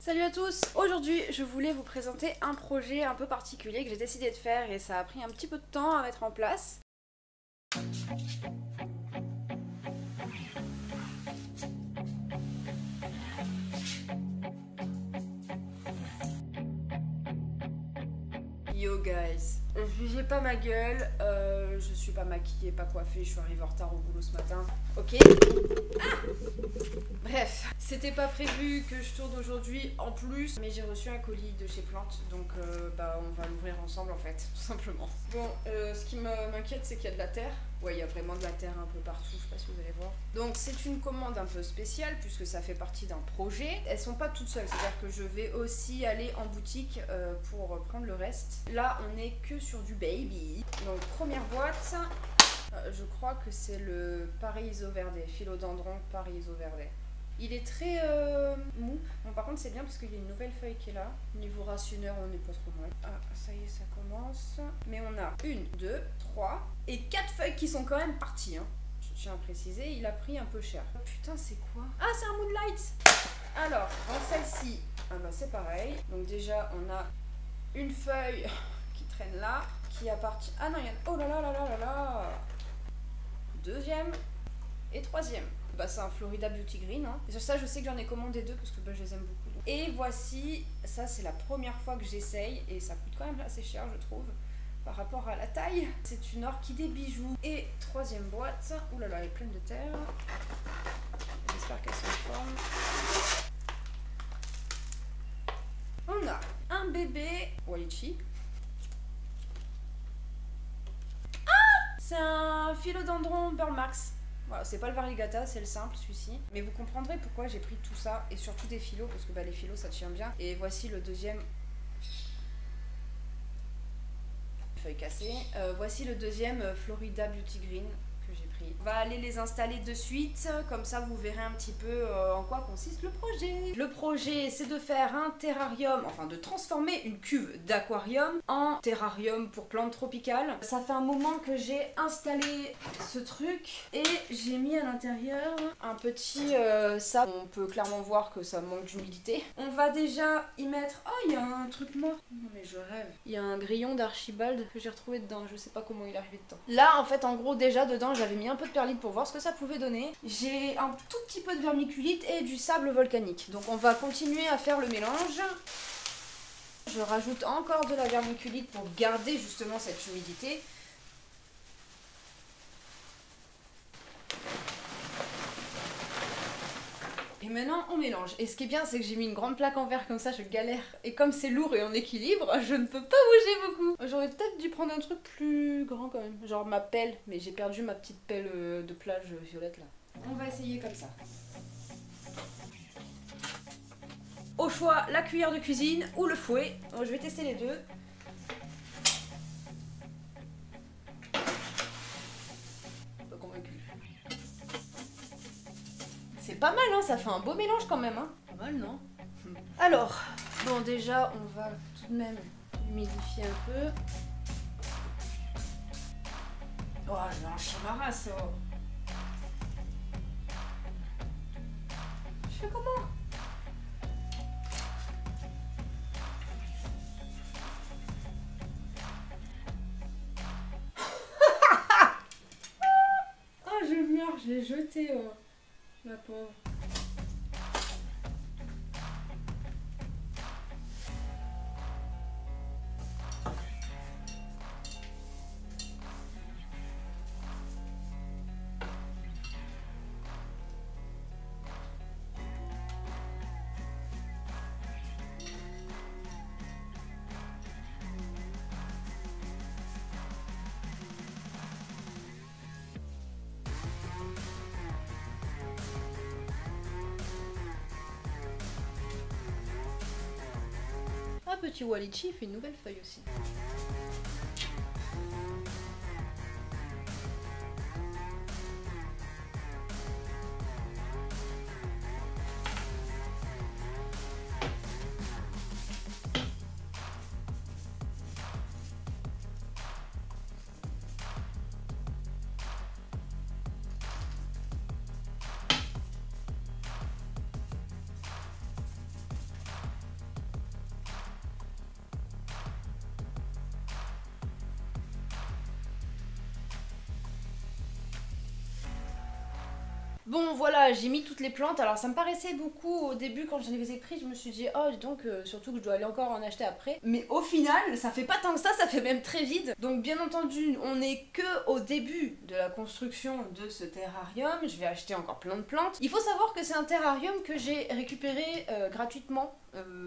Salut à tous! Aujourd'hui je voulais vous présenter un projet un peu particulier que j'ai décidé de faire et ça a pris un petit peu de temps à mettre en place. Yo guys, jugez pas ma gueule, je suis pas maquillée, pas coiffée, je suis arrivée en retard au boulot ce matin, ok? Bref, c'était pas prévu que je tourne aujourd'hui en plus, mais j'ai reçu un colis de chez Plante, donc on va l'ouvrir ensemble en fait, tout simplement. Bon, ce qui m'inquiète c'est qu'il y a de la terre. Ouais, il y a vraiment de la terre un peu partout, je sais pas si vous allez voir. Donc c'est une commande un peu spéciale puisque ça fait partie d'un projet. Elles sont pas toutes seules, c'est-à-dire que je vais aussi aller en boutique pour prendre le reste. Là, on est que sur du baby. Donc première boîte, je crois que c'est le Paris Isoverde, Philodendron Paris Isoverde. Il est très mou. Bon, par contre, c'est bien parce qu'il y a une nouvelle feuille qui est là. Niveau rationneur, on n'est pas trop mal. Ah, ça y est, ça commence. Mais on a 1, 2, 3 et 4 feuilles qui sont quand même parties. Hein. Je tiens à préciser, il a pris un peu cher. Oh, putain, c'est quoi? Ah, c'est un Moonlight! Alors, dans celle-ci, ah bah, c'est pareil. Donc, déjà, on a une feuille qui traîne là, qui appartient. Ah non, il y a. Oh là là là là là là! Deuxième et troisième. Bah, c'est un Florida Beauty Green. Hein. Et sur ça, je sais que j'en ai commandé 2 parce que je les aime beaucoup. Et voici, ça c'est la première fois que j'essaye et ça coûte quand même assez cher, je trouve, par rapport à la taille. C'est une orchidée bijou. Et troisième boîte. Ouh là là, elle est pleine de terre. J'espère qu'elle s'en forme. On a un bébé Walichi. Ah! C'est un Philodendron Burlmax. Voilà, c'est pas le variegata, c'est le simple celui-ci. Mais vous comprendrez pourquoi j'ai pris tout ça et surtout des philos parce que bah, les philos ça tient bien. Et voici le deuxième. Feuille cassée. Voici le deuxième Florida Beauty Green que j'ai pris. On va aller les installer de suite, comme ça vous verrez un petit peu en quoi consiste le projet. Le projet c'est de faire un terrarium, enfin de transformer une cuve d'aquarium en terrarium pour plantes tropicales. Ça fait un moment que j'ai installé ce truc et j'ai mis à l'intérieur un petit sable. On peut clairement voir que ça manque d'humidité. On va déjà y mettre... Oh, il y a un truc mort. Non mais je rêve. Il y a un grillon d'Archibald que j'ai retrouvé dedans. Je sais pas comment il est arrivé dedans. Là en fait en gros déjà dedans j'avais mis un peu de perlite pour voir ce que ça pouvait donner. J'ai un tout petit peu de vermiculite et du sable volcanique. Donc on va continuer à faire le mélange. Je rajoute encore de la vermiculite pour garder justement cette humidité. Et maintenant on mélange. Et ce qui est bien c'est que j'ai mis une grande plaque en verre comme ça je galère. Et comme c'est lourd et en équilibre, je ne peux pas bouger beaucoup. J'aurais peut-être dû prendre un truc plus grand quand même. Genre ma pelle. Mais j'ai perdu ma petite pelle de plage violette là. On va essayer comme ça. Au choix la cuillère de cuisine ou le fouet. Donc, je vais tester les deux. Pas convaincu. C'est pas mal, hein, ça fait un beau mélange quand même. Hein. Pas mal, non? Alors, bon déjà, on va tout de même humidifier un peu. Oh, j'ai un chien ma race, oh. Je fais comment? Oh, je meurs, je l'ai jeté, oh. La pauvre. Petit Walichi fait une nouvelle feuille aussi. Bon voilà, j'ai mis toutes les plantes, alors ça me paraissait beaucoup au début quand je les ai pris, je me suis dit oh dis donc surtout que je dois aller encore en acheter après. Mais au final, ça fait pas tant que ça fait même très vide. Donc bien entendu, on n'est que au début de la construction de ce terrarium, je vais acheter encore plein de plantes. Il faut savoir que c'est un terrarium que j'ai récupéré gratuitement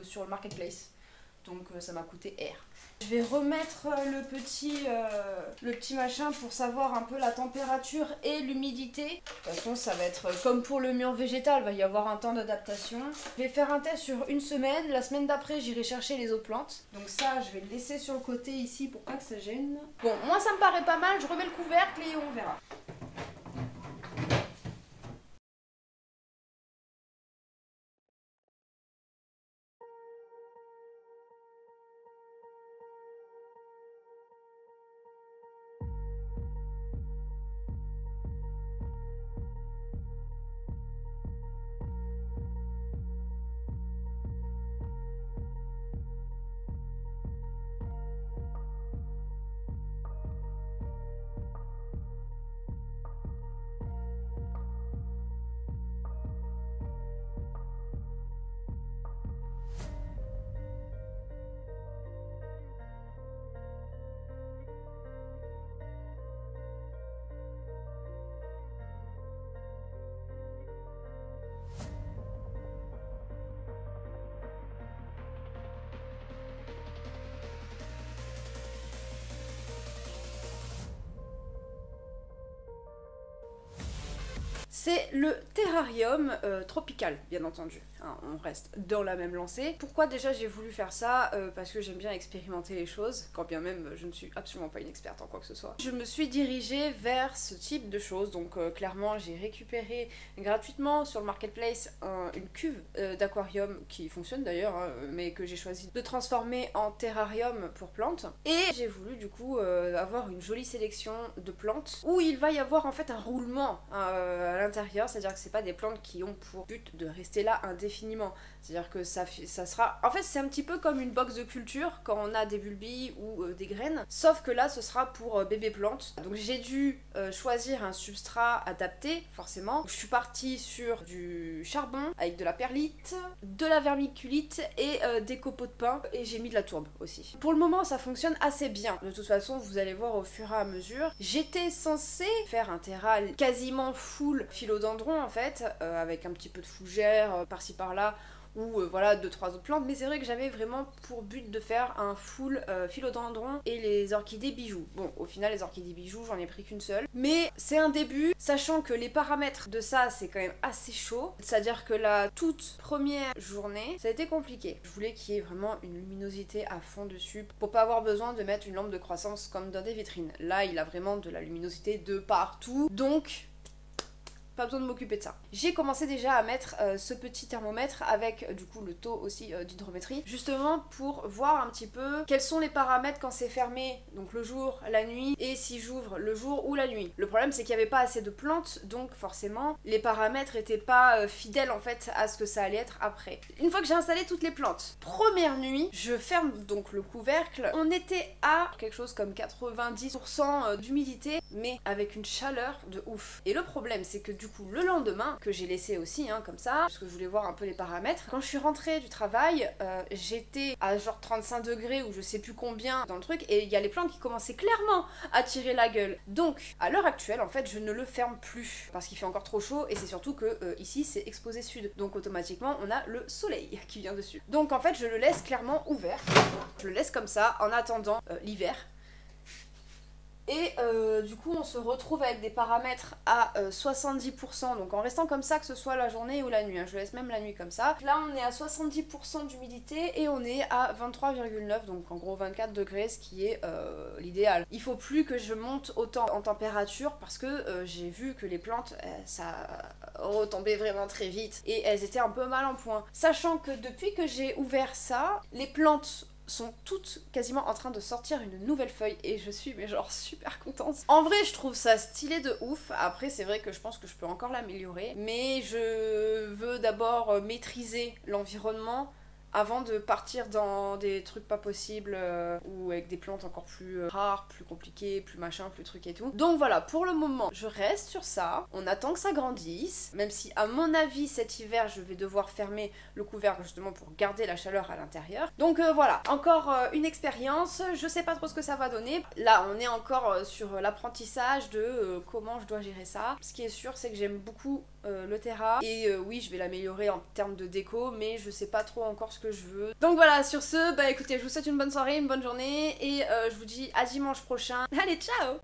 sur le marketplace. Donc ça m'a coûté R. Je vais remettre le petit machin pour savoir un peu la température et l'humidité. De toute façon, ça va être comme pour le mur végétal, il va y avoir un temps d'adaptation. Je vais faire un test sur une semaine. La semaine d'après, j'irai chercher les autres plantes. Donc ça, je vais le laisser sur le côté ici pour pas que ça gêne. Bon, moi ça me paraît pas mal. Je remets le couvercle et on verra. C'est le terrarium tropical, bien entendu. Hein, on reste dans la même lancée. Pourquoi déjà j'ai voulu faire ça parce que j'aime bien expérimenter les choses, quand bien même je ne suis absolument pas une experte en quoi que ce soit. Je me suis dirigée vers ce type de choses, donc clairement j'ai récupéré gratuitement sur le marketplace une cuve d'aquarium qui fonctionne d'ailleurs, hein, mais que j'ai choisi de transformer en terrarium pour plantes. Et j'ai voulu du coup avoir une jolie sélection de plantes où il va y avoir en fait un roulement à l'intérieur, c'est-à-dire que c'est pas des plantes qui ont pour but de rester là indéfiniment. C'est-à-dire que ça sera... En fait, c'est un petit peu comme une box de culture quand on a des bulbilles ou des graines, sauf que là, ce sera pour bébé plantes. Donc j'ai dû choisir un substrat adapté, forcément. Donc, je suis partie sur du charbon avec de la perlite, de la vermiculite et des copeaux de pin, et j'ai mis de la tourbe aussi. Pour le moment, ça fonctionne assez bien. De toute façon, vous allez voir au fur et à mesure. J'étais censée faire un terral quasiment full philodendron en fait, avec un petit peu de fougère par-ci par-là, ou voilà 2-3 autres plantes, mais c'est vrai que j'avais vraiment pour but de faire un full philodendron et les orchidées bijoux. Bon, au final les orchidées bijoux j'en ai pris qu'une seule, mais c'est un début, sachant que les paramètres de ça c'est quand même assez chaud, c'est-à-dire que la toute première journée ça a été compliqué. Je voulais qu'il y ait vraiment une luminosité à fond dessus pour pas avoir besoin de mettre une lampe de croissance comme dans des vitrines. Là il a vraiment de la luminosité de partout, donc pas besoin de m'occuper de ça. J'ai commencé déjà à mettre ce petit thermomètre avec du coup le taux aussi d'hydrométrie, justement pour voir un petit peu quels sont les paramètres quand c'est fermé, donc le jour, la nuit, et si j'ouvre le jour ou la nuit. Le problème c'est qu'il n'y avait pas assez de plantes, donc forcément les paramètres étaient pas fidèles en fait à ce que ça allait être après. Une fois que j'ai installé toutes les plantes, première nuit, je ferme donc le couvercle, on était à quelque chose comme 90% d'humidité, mais avec une chaleur de ouf. Et le problème c'est que du coup le lendemain, que j'ai laissé aussi hein, comme ça, parce que je voulais voir un peu les paramètres, quand je suis rentrée du travail, j'étais à genre 35 degrés ou je sais plus combien dans le truc, et il y a les plantes qui commençaient clairement à tirer la gueule. Donc à l'heure actuelle en fait je ne le ferme plus parce qu'il fait encore trop chaud, et c'est surtout que ici c'est exposé sud, donc automatiquement on a le soleil qui vient dessus. Donc en fait je le laisse clairement ouvert, je le laisse comme ça en attendant l'hiver. Et du coup on se retrouve avec des paramètres à 70%, donc en restant comme ça que ce soit la journée ou la nuit, hein. Je laisse même la nuit comme ça. Là on est à 70% d'humidité et on est à 23,9, donc en gros 24 degrés, ce qui est l'idéal. Il faut plus que je monte autant en température parce que j'ai vu que les plantes ça retombait vraiment très vite et elles étaient un peu mal en point. Sachant que depuis que j'ai ouvert ça, les plantes sont toutes quasiment en train de sortir une nouvelle feuille et je suis mais genre super contente. En vrai je trouve ça stylé de ouf, après c'est vrai que je pense que je peux encore l'améliorer, mais je veux d'abord maîtriser l'environnement avant de partir dans des trucs pas possibles ou avec des plantes encore plus rares, plus compliquées, plus machin, plus trucs et tout. Donc voilà, pour le moment, je reste sur ça. On attend que ça grandisse, même si à mon avis cet hiver je vais devoir fermer le couvercle justement pour garder la chaleur à l'intérieur. Donc voilà, encore une expérience, je sais pas trop ce que ça va donner. Là on est encore sur l'apprentissage de comment je dois gérer ça. Ce qui est sûr c'est que j'aime beaucoup le Terra et oui je vais l'améliorer en termes de déco mais je sais pas trop encore ce que je veux. Donc voilà, sur ce, bah écoutez, je vous souhaite une bonne soirée, une bonne journée et je vous dis à dimanche prochain. Allez, ciao!